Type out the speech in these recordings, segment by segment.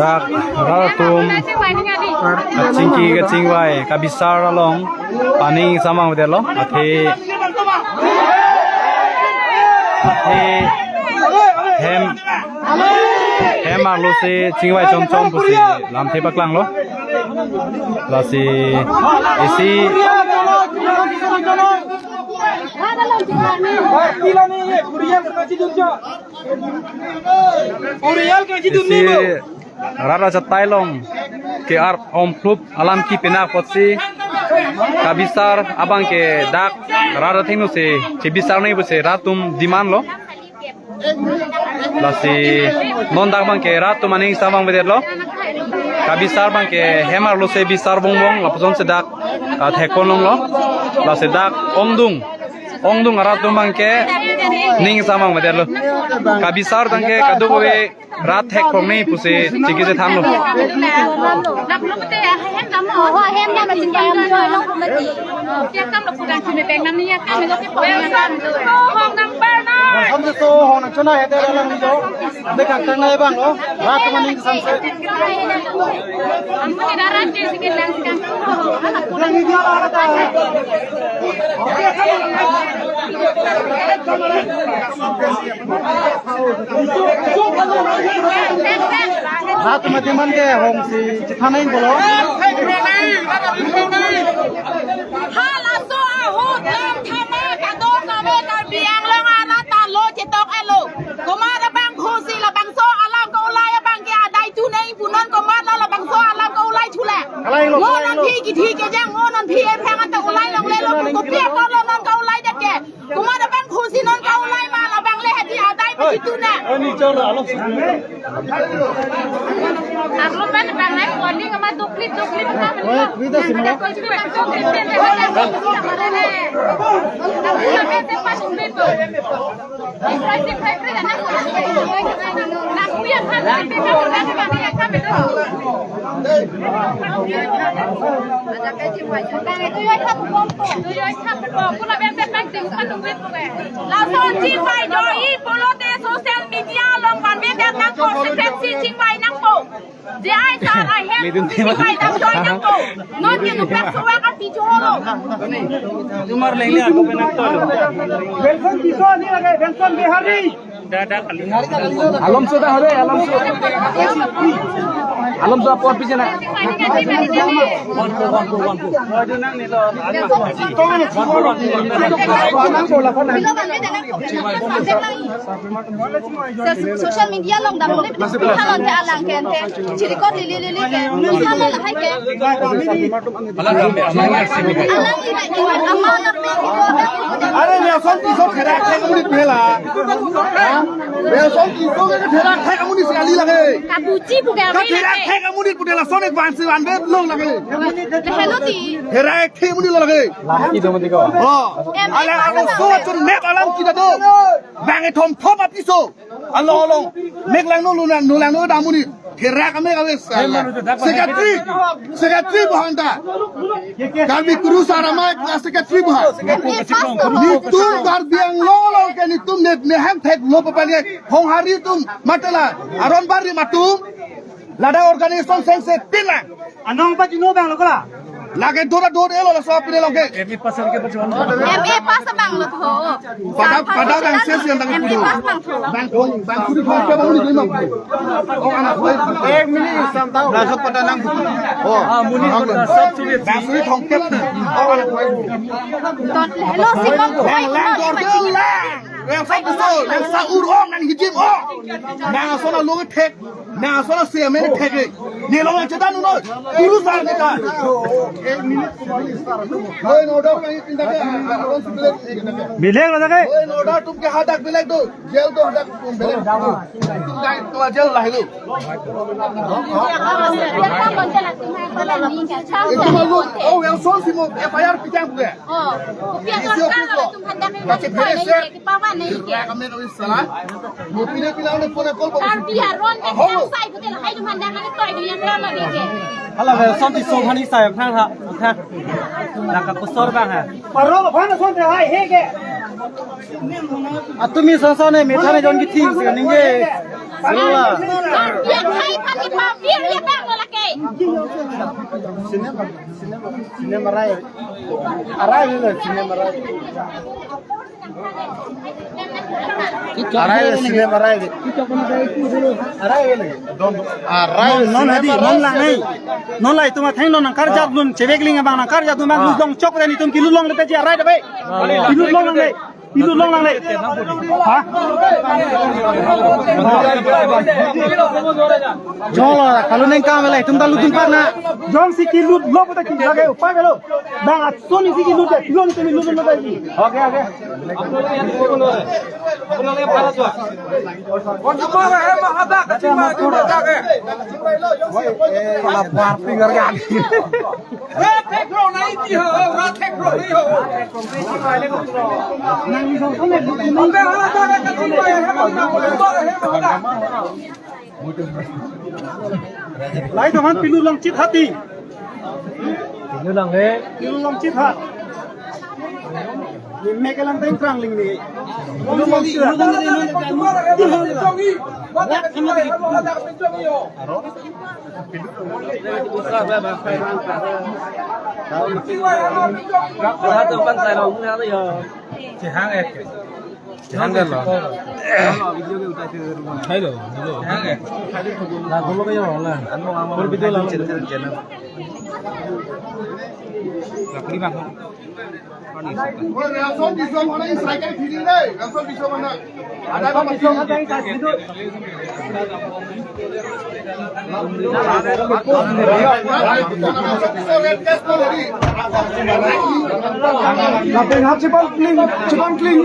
dak ratum cingki ke cingwai kabisar along paning samang bedelo athe hem arlo se cingwai chom chom pusi lam the paklang lo lasi isi rara jatai long ke ar om klub alam ki penak potsi kabisar abang ke dak rara thingnu se chibisar nei buse ratum diman lo lasi non dak bang ke ratum aning samang beder lo kabisar bang ke hemar lo se bisar bongbong lapson se dak thekonong lo lasi dak ongdung ratum bang ke ning samang beder lo kabisar bang ke kaduwe rat thek phong nei puse chiki se tham lo nap lu te hem nam ho hem nam jing nam choi long ko mati tiak tam lo pudan chune peng nam ni ya kam lo ke po ya nam hong nam ba na हम तो हो ना चना है तेरा लंग जो देखा करना है बांग लो रात में नहीं संसे हम ni darat ke sikit lang sikam anak pudan रात में दिमन के होम सी चिथा नहीं बोलो hala so ho lam thama ka do ka me ka biang lang ara ta lo chitok elo komara bang khosi la bang so alam ko ulai bang ke adai tu nei punon komara la bang so alam ko ulai chula ngonan thi ki thi ke jang ngonan thi e phang ta ulai long le lo ko pia ko lo non ka ulai ja ke komara bang khosi non ka ulai ma la bang le hati adai pa tu na अनि चल आलो arlo ban bang lai warning ma duplit ka ma विदा सिमला Jumar lele aku penak to welcome किसो नहीं लगे वेलकम Bihari alam sudah habe alam sudah pot piche na social media long dam le halon te alang ken te chiri ko li ke halon la hai ke alang ina ki amma na me अरे वेलकम किसो खेरा थे कमुनी पहला वेलकम किसो के खेरा थे कमुनी सियाली लगे kabuci bukan का खेरा थे कमुनी पुटेला सोने बांस वान बे लोग लगे hello ti खेरा थे कमुनी लगे itu mati ko हां अले आलो सो चुन मेक अलम की दो बांगे थम थप अपिसो अलो अलो मेक लांग नो लुनांग नो दामुनी खेरा का मेक अवे सेक्रेटरी बहंता गाबी क्रू सारा मा सेक्रेटरी बहा नितुम बार बियांग लो के नितुम ने हम थे लो पपाने होंहारी तुम मतला अरन बारी मातुम लाडा ऑर्गेनाइजेशन सेंसे तिला Anong pa tino bang lo kala? Lagi dora elo la sopi lo ke. MA pas bang lo tho. Pada bang ses yang tang kudu. Bang kudu kau ke bang ni mau. Oh anak gue. 1 minit sampai. Langsung pada nang. Oh, muni pada sab sulit. Bang sulit thong kep. Oh anak gue. Ton lo si bang ko ai Lang dor ke lang. Yang satu so, yang saur ong nang hijim ong. Nang sona lo ke tek. Nang sona se men tek. Ni lo yang cedan no. Guru sar kita. 1 minit. Oi no dog nang pindah ke. Bilang lah tak? Oi no dog तुम के हाथ बिलेक दो. जेल दो हाथ तुम बिलेक. तुम जाए तो जेल ला है लो. Itu malu. Oh yang son si mo FIR pitang bukan. Oh, kupia kan kalau tu hendak Macam kita biasa. ni kita bawa ni. Kami nak salah. Mo pila ni phone call Kan biar ron ni yang sai kita nak hai tu hendak ni toy dia lama ni ke. Kalau son di son hani saya kan tak? Kan? Nak aku sor bang ha. Paro bang son de hai he ke. Atumi son ne metha ne jon ki thing se ninge. Sila. Biar hai pagi biar dia bang lo lagi. Cinema raya. Arai ni cinema raya. Arai cinema raya. Arai ni. Arai Non hadi non lang nei. Non lai tuma thang non kar jat lun chebekling bang na kar jat tu bang long chok ni tum kilu long le te arai de be. Kilu long lang nei. Kilu long lang nei. Ha? Jolo kalau neng kam lai tum dalu tum na. Jong si kilu lo pata kilu lage upar gelo. Bang atso ni si kilu de kilu ni tumi lu lu dai. Okay okay. Apna le bharat wa. Kon amara hai mahada kachima juda jage. Salah bar finger gan. Rat thekro nahi ki ho, rat thekro nahi ho. Nang ni song ne Oke hala jage kachima hai mahada. Lai teman pilu long chit hati. Pilu long he. Pilu long chit hat. Ini kelang teng krang ling ni. Pilu long chit hat. Jangan lah. Hello, hello. Nah, kalau kau yang lah, kalau video lah, channel. Lagi mana? Oh, yang son di son mana Instagram feeding deh. Yang son di son mana? Ada apa masih? Ada yang kasih itu. Lapeng hap cepat clean,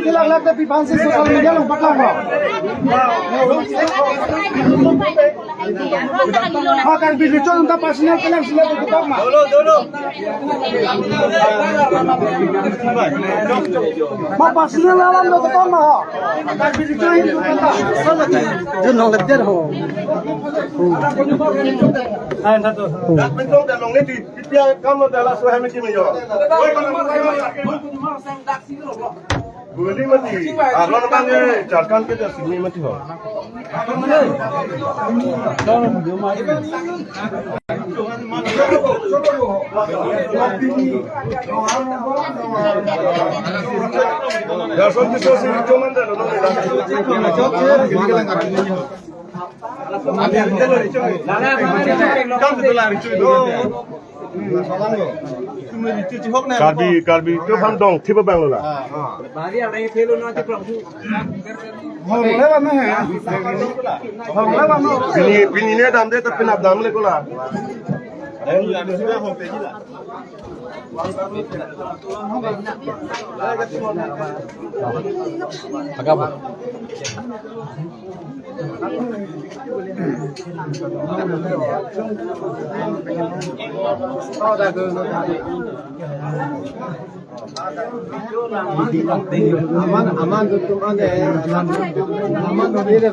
hilang lagi tapi pansi sosial media lo patah kok. Akan video itu untuk personal kalian silat kita mah. Dulu. Mak personal alam lo kita mah. Akan video itu kita. Jangan lepas ho. Ayo satu. Bentuk dan long ini dia kamu dalam suara macam ni yo. Buli mati. Kalau namanya jarkan kita sini mati ho. Ya sonti sosi comanda lo no Karbi itu kan dong tipe bang lo lah. Bagi ada yang felo nanti pelangsu. Pini ni dam deh tapi nak dam le ko lah. Agak apa? Aman tuh ada, aman tuh dia.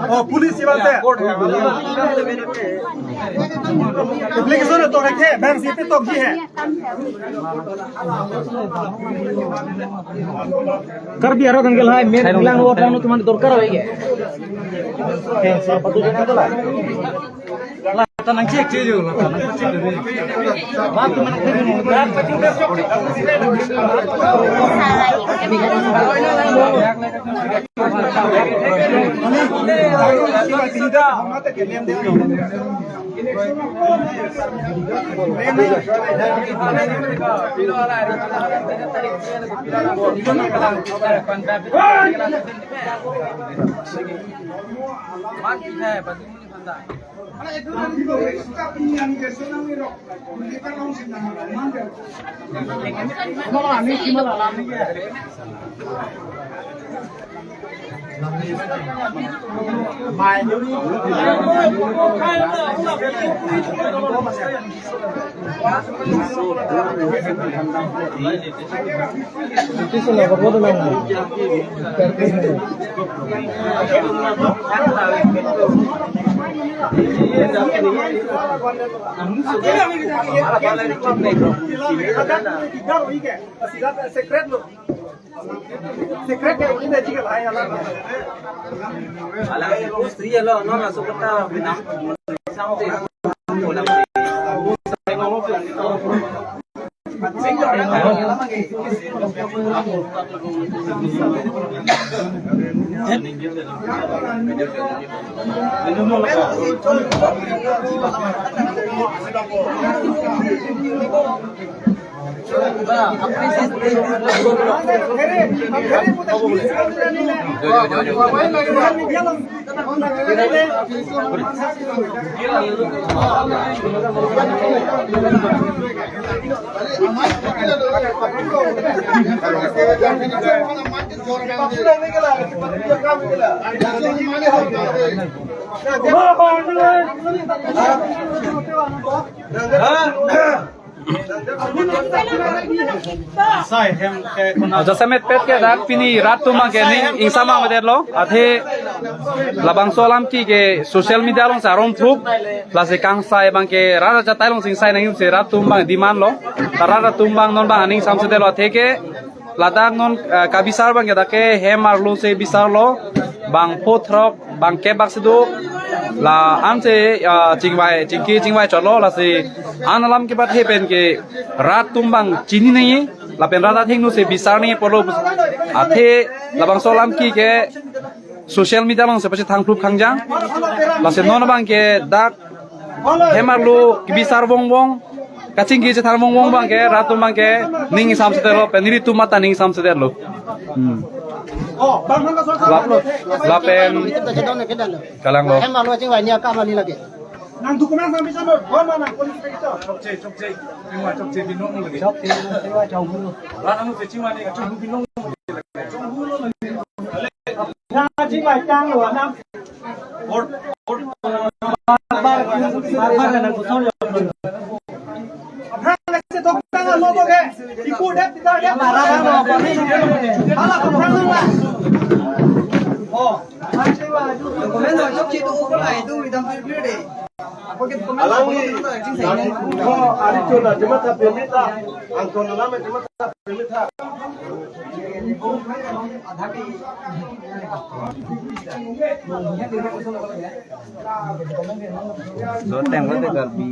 Oh, polisi bante. Publik zone to rakhe, bank sipe to ki hai. कर भी आरो दंगल है मेरे बिलांग वो टाउन तुम्हारे दरकार होएगे पतो जने तो ला तनंग चेक चीज हो बात secret que ini chica la ya la ala industri lo no la sokata binam samte bola Jasamet pet ke dak pini rat tu mang ke ni insama mader lo athe labang solam ki ke social media long sarom thuk lase kang sai bang ke rara chatai long sing sai nang se rat tu bang diman lo tarara tu bang non bang aning sam se de lo athe ke ladak non kabisar bang ke dake hemar lo se bisar lo bang pothrok bang ke bak se do la amse chingwai cholo la se analam ke bat he pen ke rat tumbang chini nahi la pen rada thingnu se bisar nahi polo athe labang solam ki ke social media long se pache thangprup khangjang la se non bang ke dak hemarlu ki bisar bong bong kaching ki je thar bong bong bang ke rat tumbang ke ning sam se lo pen ri tu mata ning sam se lo oh bang bang ka la pen kalang lo em malu cing banyak kam ni lagi nang dokumen sampai sana oh mana polisi kita chokche bingwa chokche binong lagi chokche sewa chaubu rat amu peching mane ka chaubu binong na ji mai tang lo nam or bar na ko son apna se to tanga lo to ke iku dep tita dep mara no hala ko tanga la oh dokumen lo chokche tu ko lai tu idam pir de Alangi, oh, hari itu dah cuma tak permita, angkor nama cuma tak permita. Dua tembok tu garbi.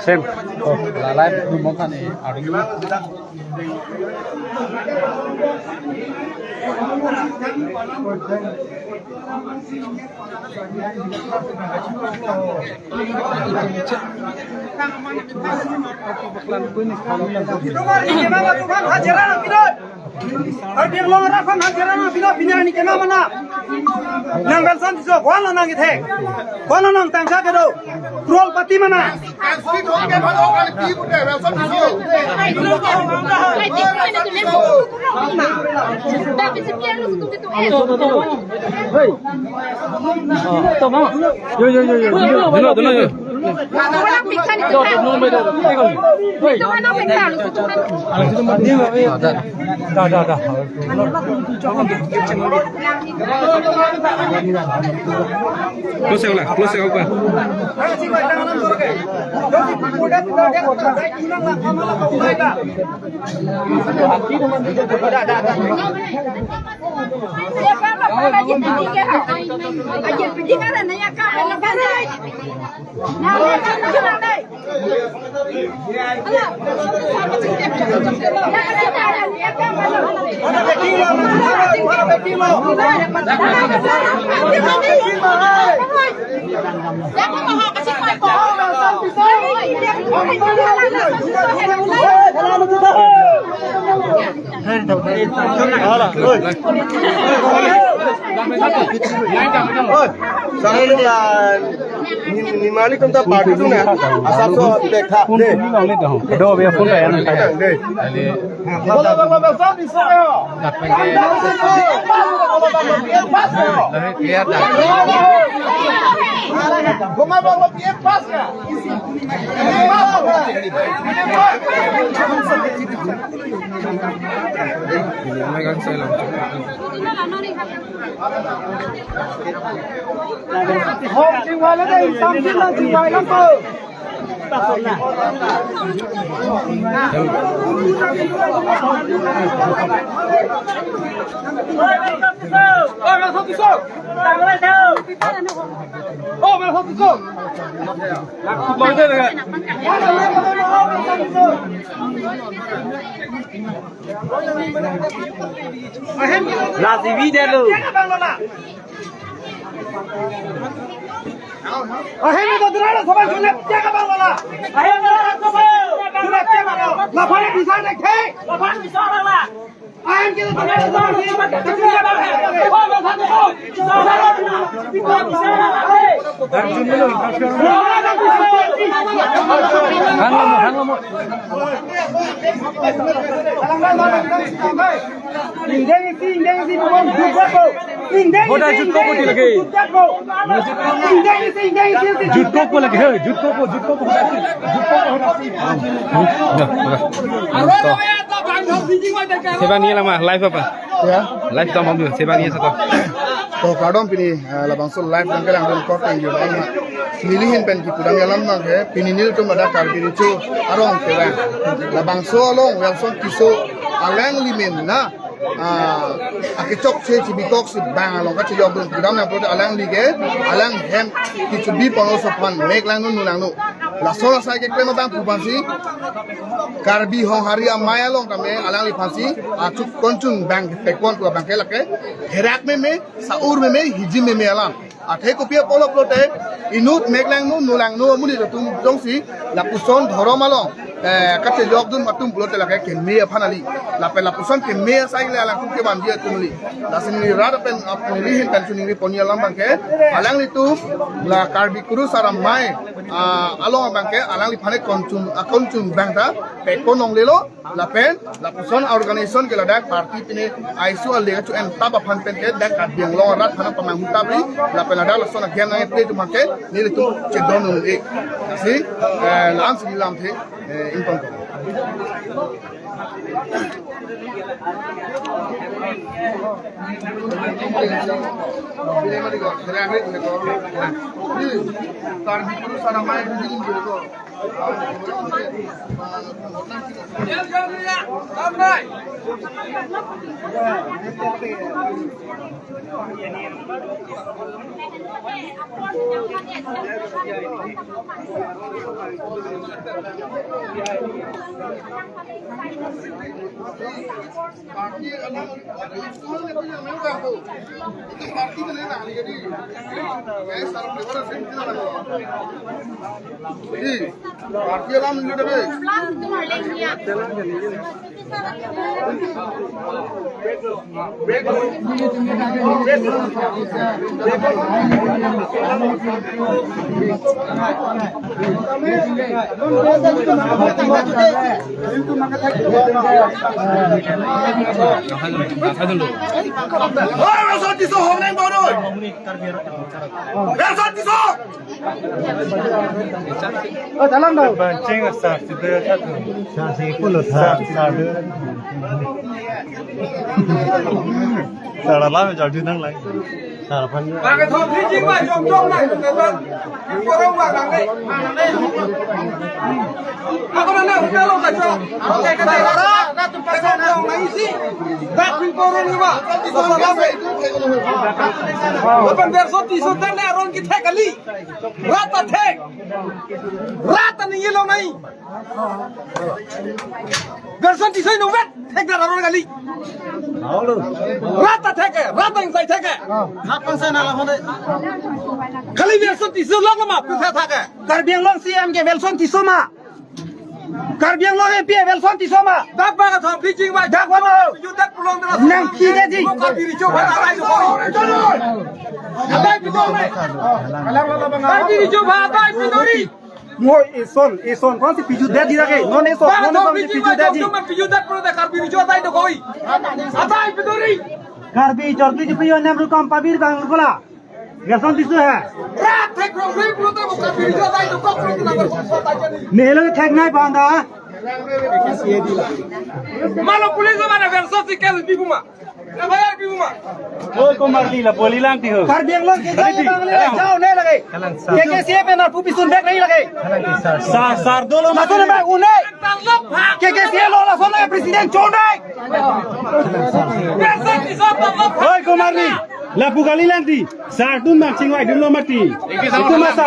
Xem. Là live đúng món ăn này ở đúng. Speed hong ke phado kan ki bu de wel son so. Close lah, apa? Saya ni ni malik kita party tu na asal so dekha de. Do biar phone ya. Bola sab ni so yo. Lihat dah. Goma bawa pie pas ka. Megang saya lah. Hộp chừng ngoài lên đây, xong chừng là chừng ngoài lắm cơ. Là gì video? Ahem itu terada sampai sulit jaga bangla. Ahem terada sampai sulit jaga bangla. Lapan bisa nak ke? Lapan bisa orang lah. Ahem kita terada sampai sulit jaga bangla. Oh bersatu oh. Bisa bisa lah. Darjun dulu. Hang lama. Indeng si bukan judko. Indeng. Hoda judko ko di lagi. Judko ko lagi he. Judko ko. Seban ni lah mah live apa? Ya. Live tam ambil seban ni satu. To kadom pini labang so live dan kadang dan kort yang jual ma. Nilihin pen ki pudang yalam na ke pini nil tu ada kar diri chu arong ke ba. Labang so long wel son kiso alang limen na. Akichok se cibitok si bang along ka chiyok dun pudang na prote alang lige alang hem ki chubi pono so pan mek lang nu lang nu. La sola sa ke klema bang pubansi karbi hong hari amaya long kame alang li phansi achuk konchun bang pekwan tu bang ke lake herak me saur me hiji me alam athe ko pia polo plote inut meklang nu lang nu muli tum dongsi la puson dhorom along kate jok dun matum plote lake ke me phanali la pe la puson ke me sai le alang ke ban dia tumli la sinni rada pen apni hin pen suningi poni alam bang ke alang li tu la karbi kuru saram mai along bang ke alang li phane konchun bang ta pe konong lelo la pen la puson organization ke la dak party pine aisu al le chu en taba phan pen ke dak kat biang long rat phana pamang hutabri la pen ada la sona gen na play tu make ni le tu che donu e asi lam si lam the impong Bila mari go, saya ambil ni go. Ni, tar di kuru sana mai di ko. Party अलग पार्टी में लेना है ये मैं सारा फ्लेवर से निकल रहा है जी पार्टी अलग मिल रहा है Salah lah macam tu nang lain. Salah pan. Cái thôn thì chính vậy trong này người dân có đâu vào đằng đây có lần nào chúng ta lâu tại sao cái này ra tụi cái con đâu này gì ra pin cô rồi mà sao làm vậy bên bên số tí số tên này rồi cái thẻ cái ly ra ta này lâu này bên số tí số nó vét thẻ ra rồi cái ly ra ta thẻ cái ra ta sai thẻ cái खाली वेलसन तिसो लगमा पुखा थाके कार्बिआंलं सीएम के वेलसन तिसोमा कार्बिआंलं एपी वेलसन तिसोमा दाग बागा थम फिजिङ मा दाग बनो युद्धक पुलङ दरा नङ खिगे जी कार्बिरि चो भा आइ जो आइ पिदोरी कार्बिरि चो भा आइ पिदोरी mo ison kon si piju de di rake non eso non si piju de di piju de pro de कार्बिरि चो आइ तो कोई आइ पिदोरी Karbi jordi di pion nem rukam pabir bang bola. Gason tisu hai. रात थे ग्रोफरी pro de कार्बिरि चो आइ तो को प्रो नंबर 4 ताइ जनी Nelo thek nai banda. Malo pulis mana verso si kel bibuma. Na bayar bibuma. Oi ko marli la boli lang ti ho. कार्बिआंलं के जाओ नहीं लगे के सीएम पे ना पुपी सुन बैक नहीं लगे Sar dolo ना सुन बैक उन्हें के सीएम लोला सुन प्रेसिडेंट छोड़ रहे verso si so तो Oi ko marli. La bugali lang ti. Sar tu mak singwai dum lo mati. Itu masa